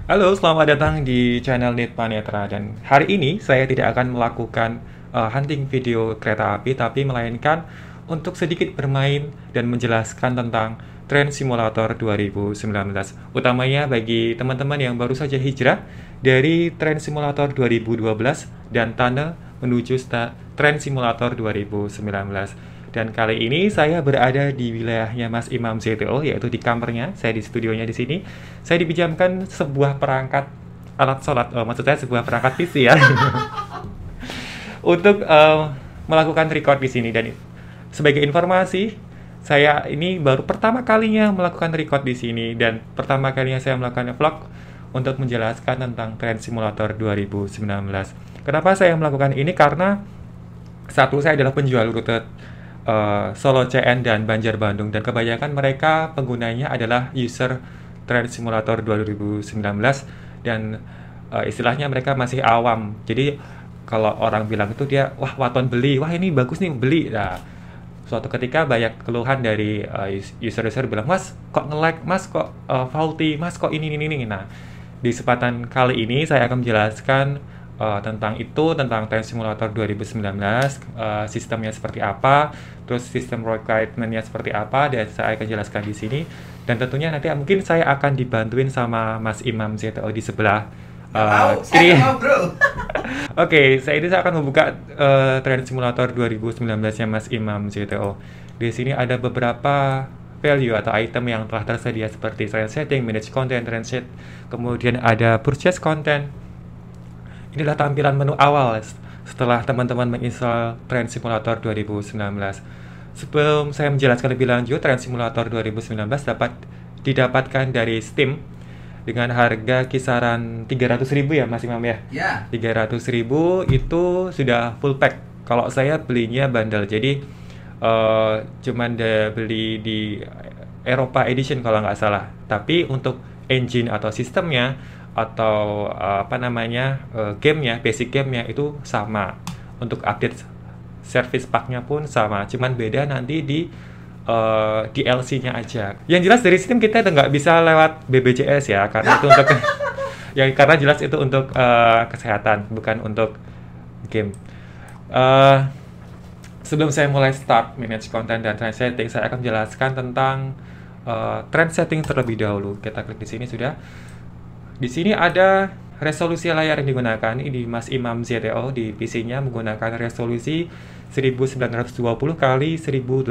Halo, selamat datang di channel Nitpa Netra dan hari ini saya tidak akan melakukan hunting video kereta api tapi melainkan untuk sedikit bermain dan menjelaskan tentang Train Simulator 2019 utamanya bagi teman-teman yang baru saja hijrah dari Train Simulator 2012 dan tunnel menuju Train Simulator 2019. Dan kali ini saya berada di wilayahnya Mas Imam ZTO, yaitu di kamarnya, saya di studionya di sini. Saya dipinjamkan sebuah perangkat alat sholat, maksud saya sebuah perangkat PC ya, untuk melakukan record di sini. Dan sebagai informasi, saya ini baru pertama kalinya melakukan record di sini dan pertama kalinya saya melakukan vlog untuk menjelaskan tentang Train Simulator 2019. Kenapa saya melakukan ini? Karena satu, saya adalah penjual rute Solo CN dan Banjar Bandung dan kebanyakan mereka penggunanya adalah user Train Simulator 2019 dan istilahnya mereka masih awam. Jadi kalau orang bilang itu dia wah waton beli, wah ini bagus nih beli. Nah, suatu ketika banyak keluhan dari user-user bilang, "Mas, kok nge-lag? Mas, kok faulty? Mas, kok ini." Nah, di kesempatan kali ini saya akan menjelaskan tentang itu, tentang Train Simulator 2019, sistemnya seperti apa, terus sistem requirement-nya seperti apa, dan saya akan jelaskan di sini. Dan tentunya nanti mungkin saya akan dibantuin sama Mas Imam ZTO di sebelah kiri. Oke, saya akan membuka Train Simulator 2019-nya Mas Imam ZTO. Di sini ada beberapa value atau item yang telah tersedia seperti train setting, manage content, train set, kemudian ada purchase content. Inilah tampilan menu awal setelah teman-teman menginstal Train Simulator 2019. Sebelum saya menjelaskan lebih lanjut, Train Simulator 2019 dapat didapatkan dari Steam dengan harga kisaran 300.000 ya Mas Imam ya? Ya. 300.000 itu sudah full pack. Kalau saya belinya bundle, jadi cuman beli di Eropa Edition kalau nggak salah. Tapi untuk engine atau sistemnya atau gamenya, basic gamenya itu sama. Untuk update service packnya pun sama, cuman beda nanti di DLC-nya aja. Yang jelas dari sistem kita nggak bisa lewat BPJS ya, karena itu untuk ya karena jelas itu untuk kesehatan, bukan untuk game. Sebelum saya mulai start manage content dan trend setting, saya akan menjelaskan tentang trend setting terlebih dahulu. Kita klik di sini sudah. Di sini ada resolusi layar yang digunakan. Ini Mas Imam ZTO di PC-nya menggunakan resolusi 1920 kali 1080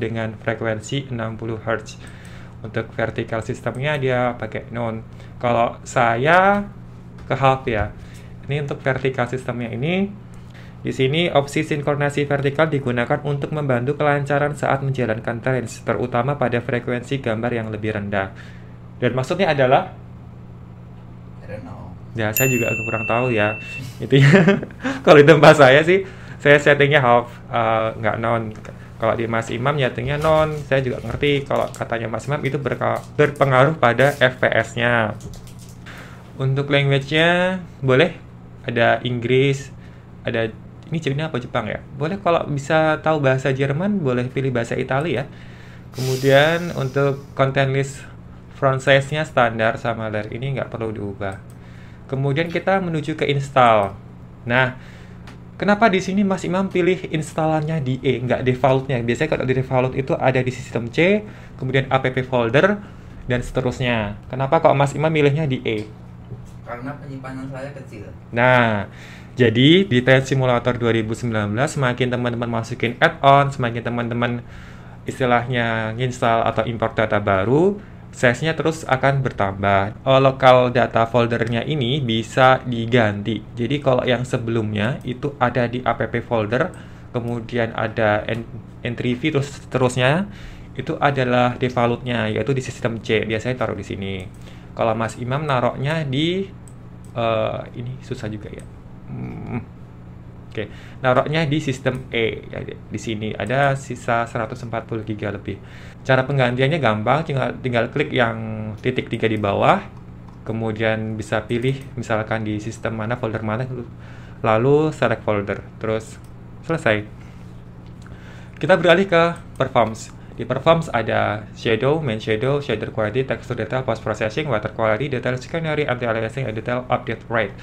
dengan frekuensi 60 Hz. Untuk vertical sistemnya dia pakai non. Kalau saya ke half ya. Ini untuk vertical sistemnya ini. Di sini opsi sinkronasi vertikal digunakan untuk membantu kelancaran saat menjalankan train, terutama pada frekuensi gambar yang lebih rendah. Dan maksudnya adalah ya saya juga kurang tahu ya itu ya. Kalau di tempat saya sih saya settingnya half, nggak non. Kalau di Mas Imam settingnya non. Saya juga ngerti kalau katanya Mas Imam itu berpengaruh pada FPS-nya. Untuk language-nya boleh ada Inggris, ada ini Cina apa Jepang ya, boleh. Kalau bisa tahu bahasa Jerman boleh pilih bahasa Italia ya. Kemudian untuk content list font size-nya standar sama layar ini nggak perlu diubah. Kemudian kita menuju ke install. Nah, kenapa di sini Mas Imam pilih installannya di E, nggak defaultnya? Biasanya kalau di default itu ada di sistem C, kemudian app folder, dan seterusnya. Kenapa kok Mas Imam milihnya di E? Karena penyimpanan saya kecil. Nah, jadi di Train Simulator 2019 semakin teman-teman masukin add-on, semakin teman-teman istilahnya install atau import data baru, size-nya terus akan bertambah. Local data foldernya ini bisa diganti. Jadi kalau yang sebelumnya itu ada di app folder, kemudian ada entry fee terus seterusnya, itu adalah defaultnya yaitu di sistem C. Biasanya taruh di sini. Kalau Mas Imam naruhnya di ini susah juga ya. Oke, naruhnya di sistem E ya, di sini ada sisa 140 GB lebih. Cara penggantiannya gampang, tinggal klik yang titik 3 di bawah, kemudian bisa pilih misalkan di sistem mana, folder mana, lalu select folder, terus selesai. Kita beralih ke performance. Di performs ada shadow, main shadow, shader quality, texture detail, post processing, water quality, detail secondary, anti-aliasing, and detail update rate.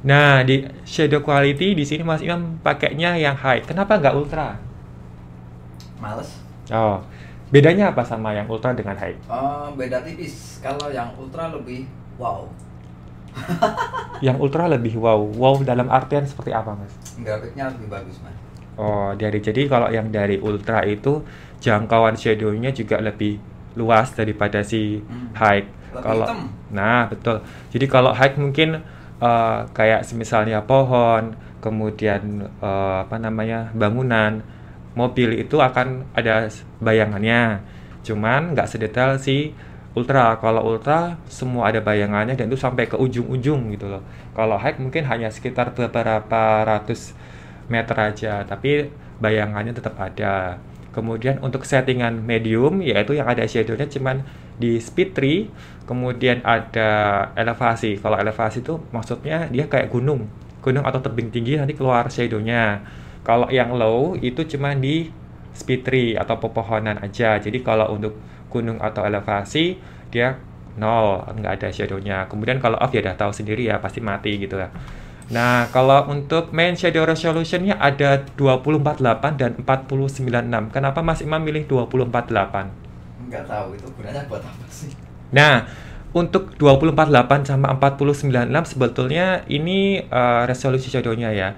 Nah, di shadow quality di sini Mas Imam pakainya yang high. Kenapa nggak ultra? Males. Oh, bedanya apa sama yang ultra dengan high? Beda tipis. Kalau yang ultra lebih wow. Yang ultra lebih wow. Wow dalam artian seperti apa, Mas? Grafiknya lebih bagus, Mas. Oh, jadi kalau yang dari ultra itu jangkauan shadow-nya juga lebih luas daripada si high. Lebih Kalau hitam. Nah, betul. Jadi kalau high mungkin kayak misalnya pohon, kemudian bangunan, mobil itu akan ada bayangannya. Cuman nggak sedetail si ultra. Kalau ultra semua ada bayangannya dan itu sampai ke ujung-ujung gitu loh. Kalau high mungkin hanya sekitar beberapa ratus meter aja, tapi bayangannya tetap ada. Kemudian untuk settingan medium, yaitu yang ada shadow-nya cuman di speed tree, kemudian ada elevasi. Kalau elevasi itu maksudnya dia kayak gunung atau tebing tinggi nanti keluar shadow-nya. Kalau yang low itu cuma di speed tree atau pepohonan aja. Jadi kalau untuk gunung atau elevasi dia nol, nggak ada shadow-nya. Kemudian kalau off ya udah tahu sendiri ya, pasti mati gitu lah. Nah, kalau untuk main shadow resolution-nya ada 2048 dan 4096. Kenapa Mas Imam milih 2048? Nggak tahu itu gunanya buat apa sih. Nah, untuk 2048 sama 4096 sebetulnya ini resolusi shadow-nya ya.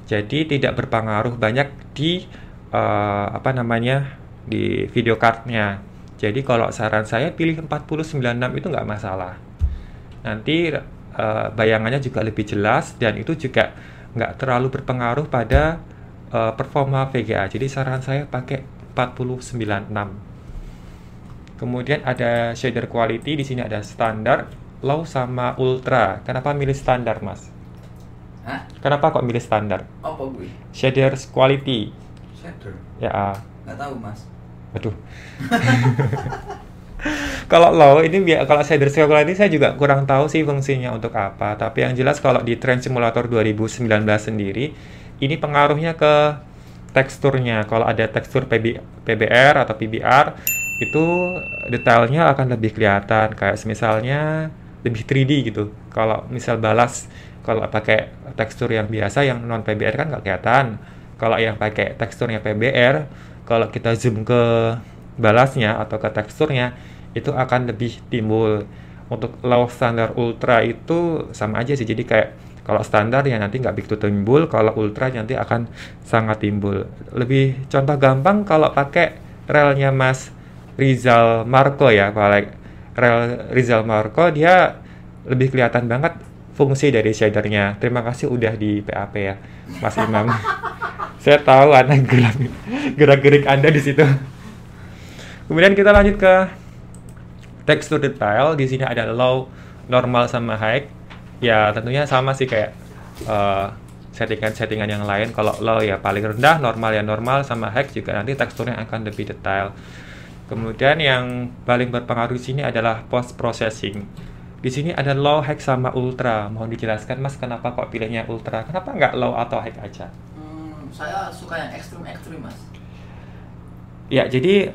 Jadi tidak berpengaruh banyak di di video card-nya. Jadi kalau saran saya pilih 4096 itu nggak masalah. Nanti bayangannya juga lebih jelas dan itu juga nggak terlalu berpengaruh pada performa VGA. Jadi saran saya pakai 4096. Kemudian ada shader quality, di sini ada standar, low sama ultra. Kenapa milih standar, Mas? Hah? Kenapa kok milih standar? Apa gue? Shader quality. Shader? Ya, Nggak tahu, Mas. aduh. Kalau low ini kalau shader quality saya juga kurang tahu sih fungsinya untuk apa. Tapi yang jelas kalau di Train Simulator 2019 sendiri, ini pengaruhnya ke teksturnya. Kalau ada tekstur PBR atau PBR, itu detailnya akan lebih kelihatan. Kayak misalnya lebih 3D gitu. Kalau misal balas, kalau pakai tekstur yang biasa yang non PBR kan nggak kelihatan. Kalau yang pakai teksturnya PBR, kalau kita zoom ke balasnya atau ke teksturnya, itu akan lebih timbul. Untuk low, standar, ultra itu sama aja sih. Jadi kayak kalau standar ya nanti nggak begitu timbul, kalau ultra nanti akan sangat timbul. Lebih contoh gampang kalau pakai relnya Mas Rizal Marco ya. Kalau rel Rizal Marco dia lebih kelihatan banget fungsi dari shadernya. Terima kasih udah di PAP ya, Mas Imam. Saya tahu Anda gerak-gerik Anda di situ. Kemudian kita lanjut ke tekstur detail. Di sini ada low, normal sama high. Ya tentunya sama sih kayak settingan-settingan yang lain. Kalau low ya paling rendah, normal ya normal, sama high juga nanti teksturnya akan lebih detail. Kemudian yang paling berpengaruh di sini adalah post processing. Di sini ada low, high sama ultra. Mohon dijelaskan Mas kenapa kok pilihnya ultra? Kenapa nggak low atau high aja? Saya suka yang ekstrim-ekstrim, Mas. Ya, jadi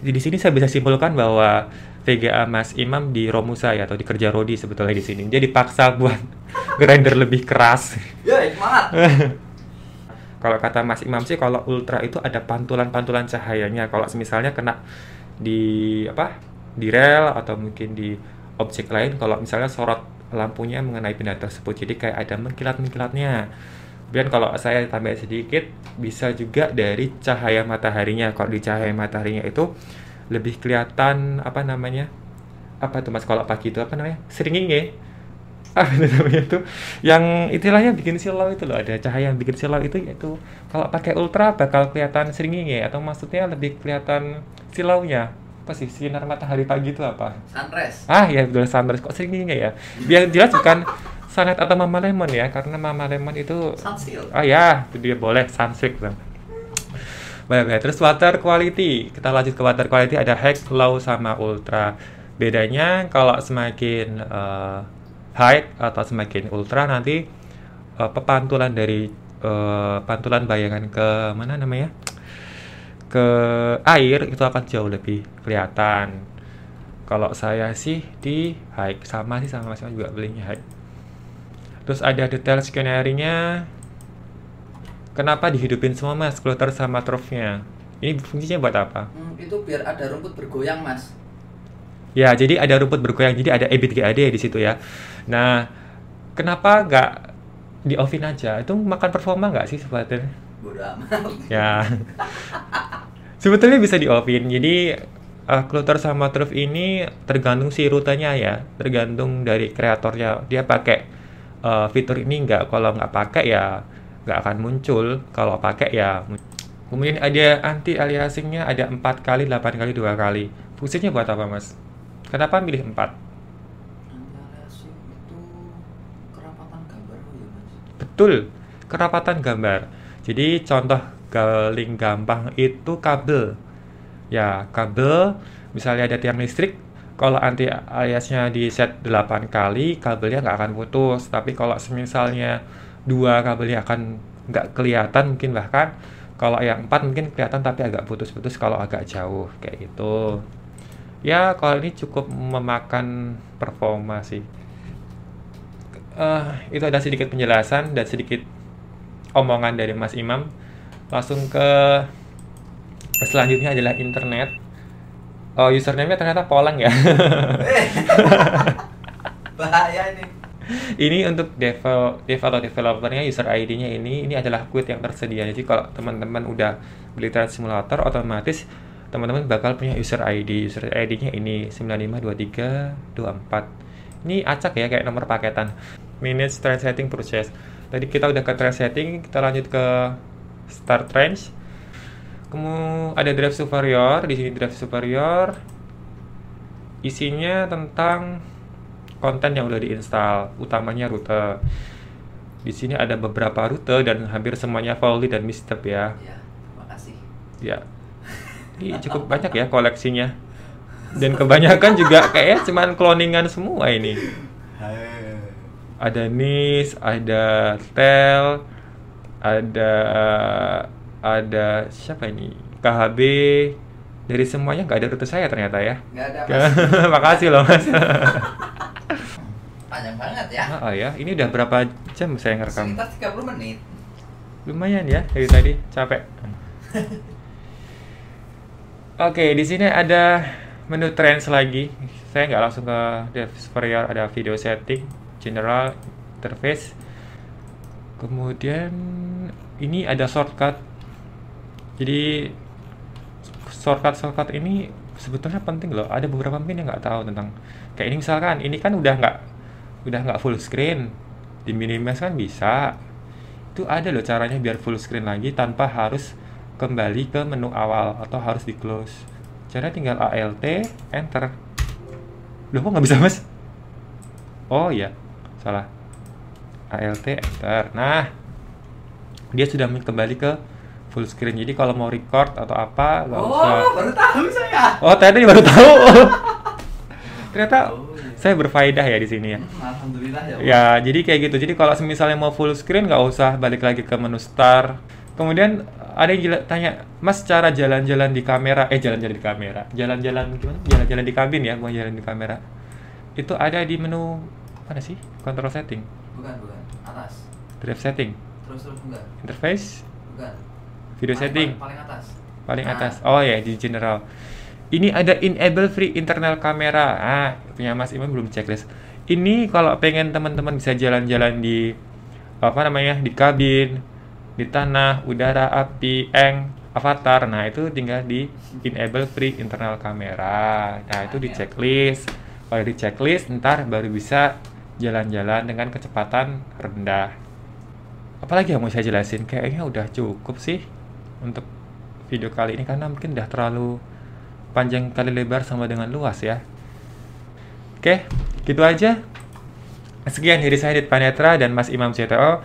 di sini saya bisa simpulkan bahwa VGA Mas Imam di Romusa ya, atau di kerja Rodi sebetulnya di sini. Dia dipaksa buat render lebih keras. Ya, semangat. Kalau kata Mas Imam sih, kalau ultra itu ada pantulan-pantulan cahayanya. Kalau misalnya kena di rel atau mungkin di objek lain, kalau misalnya sorot lampunya mengenai benda tersebut, jadi kayak ada mengkilat-mengkilatnya. Kemudian kalau saya tambah sedikit, bisa juga dari cahaya mataharinya. Kalau di cahaya mataharinya itu lebih kelihatan apa tuh Mas, kalau pagi itu seringinge. Itu namanya tuh yang istilahnya bikin silau itu loh, ada cahaya yang bikin silau itu kalau pakai ultra bakal kelihatan seringinge, atau maksudnya lebih kelihatan silaunya. Apa sih sinar matahari pagi itu apa? Sunrise. Ya betul, sunrise. Kok seringinge ya? Biar jelas bukan Sunlight atau Mama Lemon ya, karena Mama Lemon itu Sunsilk. Ya, itu dia boleh Sunsilk lah. Baik, terus water quality. Kita lanjut ke water quality, ada high, low sama ultra. Bedanya kalau semakin high atau semakin ultra nanti pepantulan dari pantulan bayangan ke ke air itu akan jauh lebih kelihatan. Kalau saya sih di high, sama sih sama Mas juga belinya high. Terus ada detail skenario-nya. Kenapa dihidupin semua Mas, floater sama trough-nya? Ini fungsinya buat apa? Itu biar ada rumput bergoyang, Mas. Ya, jadi ada rumput bergoyang, jadi ada EBIT GAD di situ ya. Nah, kenapa nggak di offin aja? Itu makan performa nggak sih sebetulnya? Bodoh amat. Ya, sebetulnya bisa di offin. Jadi floater sama trough ini tergantung si rutenya ya, tergantung dari kreatornya. Dia pakai fitur ini nggak? Kalau nggak pakai ya nggak akan muncul. Kalau pakai ya kemudian ada anti aliasingnya, ada 4 kali, 8 kali, 2 kali. Fungsinya buat apa Mas? Kenapa milih 4? Anti-aliasing itu kerapatan gambar ya, Mas? Betul, kerapatan gambar. Jadi contoh paling gampang itu kabel. Ya, kabel misalnya ada tiang listrik, kalau anti aliasnya di set 8 kali, kabelnya nggak akan putus. Tapi kalau misalnya 2 kabelnya akan nggak kelihatan, mungkin bahkan kalau yang 4 mungkin kelihatan tapi agak putus-putus kalau agak jauh kayak gitu. Ya, kalau ini cukup memakan performa sih. Itu ada sedikit penjelasan dan sedikit omongan dari Mas Imam. Langsung ke selanjutnya adalah internet. Oh, username-nya ternyata Polang ya. Bahaya ini. Ini untuk dev atau developernya, user ID-nya ini adalah quit yang tersedia. Jadi kalau teman-teman udah beli Train Simulator, otomatis teman-teman bakal punya user ID. User ID-nya ini 952324. Ini acak ya, kayak nomor paketan. Manage train setting process. Tadi kita udah ke train setting, kita lanjut ke start range. Kemudian ada drive superior. Di sini drive superior isinya tentang konten yang udah diinstal, utamanya rute. Di sini ada beberapa rute dan hampir semuanya volley dan misstep ya. Ya, terima kasih. Ya, ini cukup banyak ya koleksinya. Dan kebanyakan juga kayaknya cuman cloningan semua ini. Ada NIS, ada TEL, ada siapa ini? KHB. Dari semuanya nggak ada rute saya ternyata ya. Nggak ada, Mas. Makasih loh Mas. Panjang banget ya. Oh ya, ini udah berapa jam saya ngerekam? Sekitar 30 menit. Lumayan ya dari tadi, capek. Oke, di sini ada menu trends lagi. Saya nggak langsung ke dev superior, ada video setting, general, interface. Kemudian ini ada shortcut. Jadi shortcut ini sebetulnya penting loh. Ada beberapa mungkin yang nggak tahu tentang kayak ini, misalkan ini kan udah nggak full screen, diminimize kan bisa. Itu ada loh caranya biar full screen lagi tanpa harus kembali ke menu awal atau harus di close. Caranya tinggal ALT enter. Loh, kok nggak bisa Mas? Oh iya, salah. ALT enter. Nah, dia sudah kembali ke full screen. Jadi kalau mau record atau apa nggak usah. Baru tahu saya. Oh, tadi baru tahu. Ternyata saya berfaedah ya di sini ya. Alhamdulillah ya. Ya, jadi kayak gitu. Jadi kalau misalnya mau full screen nggak usah balik lagi ke menu start. Kemudian ada yang tanya, Mas, cara jalan-jalan di kamera, jalan-jalan di kamera, jalan-jalan gimana? Jalan-jalan di kabin ya, bukan jalan di kamera. Itu ada di menu mana sih? Control setting, Bukan. Atas. drive setting, Terus enggak. interface, Bukan. video setting, Paling atas. paling atas. Oh ya, di general. Ini ada enable free internal camera. Punya Mas Imam belum checklist. Ini kalau pengen teman-teman bisa jalan-jalan di di kabin, di tanah, udara, api, avatar. Nah, itu tinggal di enable free internal camera. Nah, itu di checklist. Kalau di checklist, ntar baru bisa jalan-jalan dengan kecepatan rendah. Apalagi yang mau saya jelasin? Kayaknya udah cukup sih untuk video kali ini, karena mungkin udah terlalu panjang kali lebar sama dengan luas ya. Oke, gitu aja. Sekian dari saya, Dit Panetra dan Mas Imam CTO.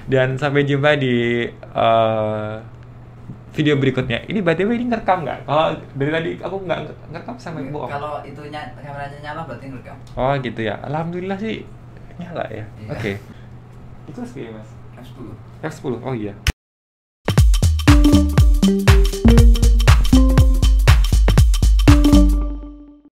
Dan sampai jumpa di video berikutnya. Ini by the way, ini ngerekam nggak? Kalau dari tadi aku nggak ngerekam sama bohong. Kalau kameranya nyala berarti ngerekam. Oh gitu ya. Alhamdulillah sih nyala ya. Iya. Oke. Itu sekali Mas. F10. F10. Oh iya.